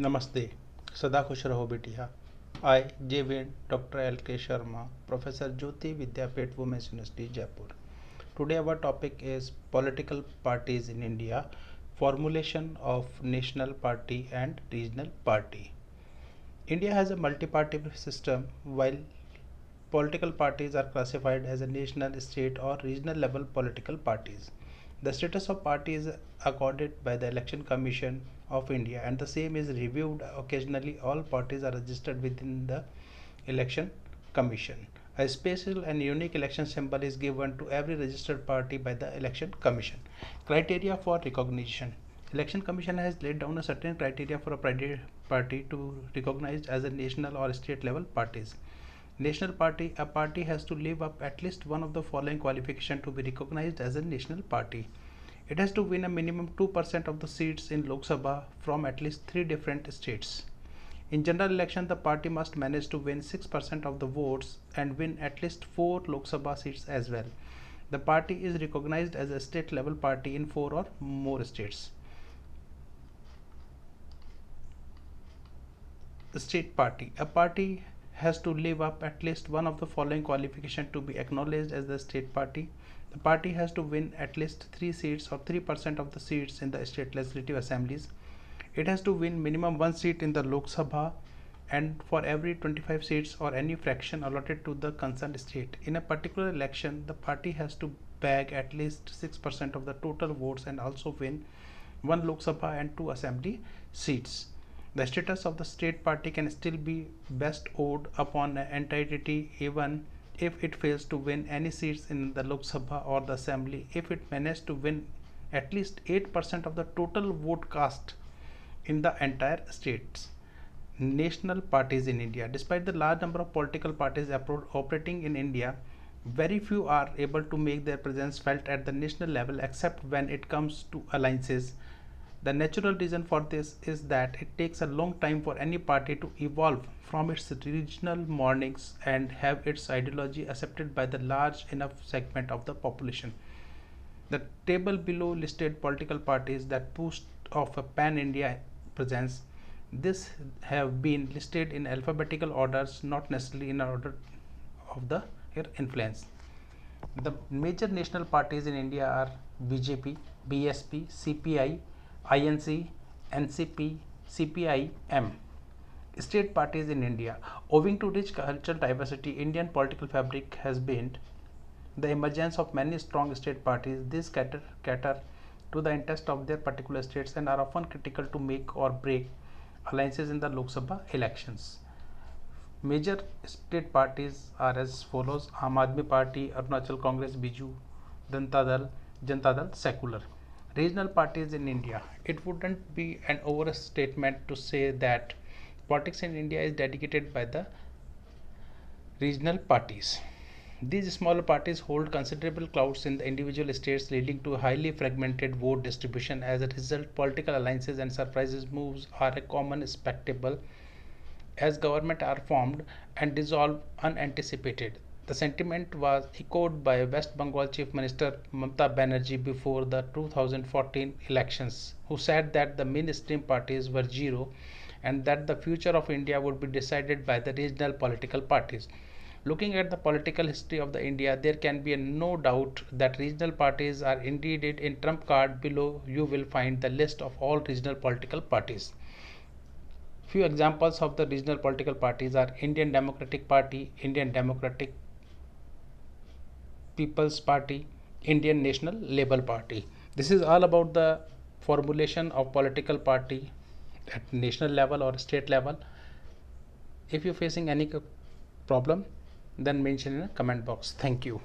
नमस्ते, सदा खुश रहो बेटिया. I, J.V.N. Dr. L.K. Sharma, Professor Jyoti Vidyapeeth Women's University, Jaipur. Today our topic is political parties in India, formulation of national party and regional party. India has a multi-party system while political parties are classified as a national, state or regional level political parties. The status of party is accorded by the Election Commission of India and the same is reviewed occasionally. All parties are registered within the Election Commission. A special and unique election symbol is given to every registered party by the Election Commission. Criteria for recognition. Election Commission has laid down a certain criteria for a party to recognize as a national or state level parties. National party, a party has to live up at least one of the following qualifications to be recognized as a national party. It has to win a minimum 2% of the seats in Lok Sabha from at least 3 different states. In general election, the party must manage to win 6% of the votes and win at least 4 Lok Sabha seats as well. The party is recognized as a state level party in 4 or more states. The state party. A party has to live up at least one of the following qualifications to be acknowledged as the state party. The party has to win at least 3 seats or 3% of the seats in the state legislative assemblies. It has to win minimum 1 seat in the Lok Sabha and for every 25 seats or any fraction allotted to the concerned state. In a particular election, the party has to bag at least 6% of the total votes and also win 1 Lok Sabha and 2 assembly seats. The status of the state party can still be best owed upon an entity even if it fails to win any seats in the Lok Sabha or the assembly. If it manages to win at least 8% of the total vote cast in the entire states. National parties in India. Despite the large number of political parties operating in India, very few are able to make their presence felt at the national level except when it comes to alliances. The natural reason for this is that it takes a long time for any party to evolve from its regional moorings and have its ideology accepted by the large enough segment of the population. The table below listed political parties that boast of a pan-India presence. This have been listed in alphabetical orders, not necessarily in order of their influence. The major national parties in India are BJP, BSP, CPI, INC, NCP, CPI-M. State parties in India. Owing to rich cultural diversity, Indian political fabric has been the emergence of many strong state parties. These cater to the interest of their particular states and are often critical to make or break alliances in the Lok Sabha elections. Major state parties are as follows: Aam Aadmi Party, Arunachal Congress, Biju Janata Dal, Secular. Regional parties in India. It wouldn't be an overstatement to say that politics in India is dedicated by the regional parties. These smaller parties hold considerable clouds in the individual states, leading to a highly fragmented vote distribution. As a result, political alliances and surprises moves are a common spectacle as governments are formed and dissolved unanticipated. The sentiment was echoed by West Bengal Chief Minister Mamata Banerjee before the 2014 elections, who said that the mainstream parties were zero and that the future of India would be decided by the regional political parties. Looking at the political history of the India, there can be no doubt that regional parties are indeed in trump card. Below you will find the list of all regional political parties. Few examples of the regional political parties are Indian Democratic Party, Indian Democratic People's Party, Indian National Labour Party. This is all about the formulation of political party at national level or state level. If you're facing any problem, then mention in a comment box. Thank you.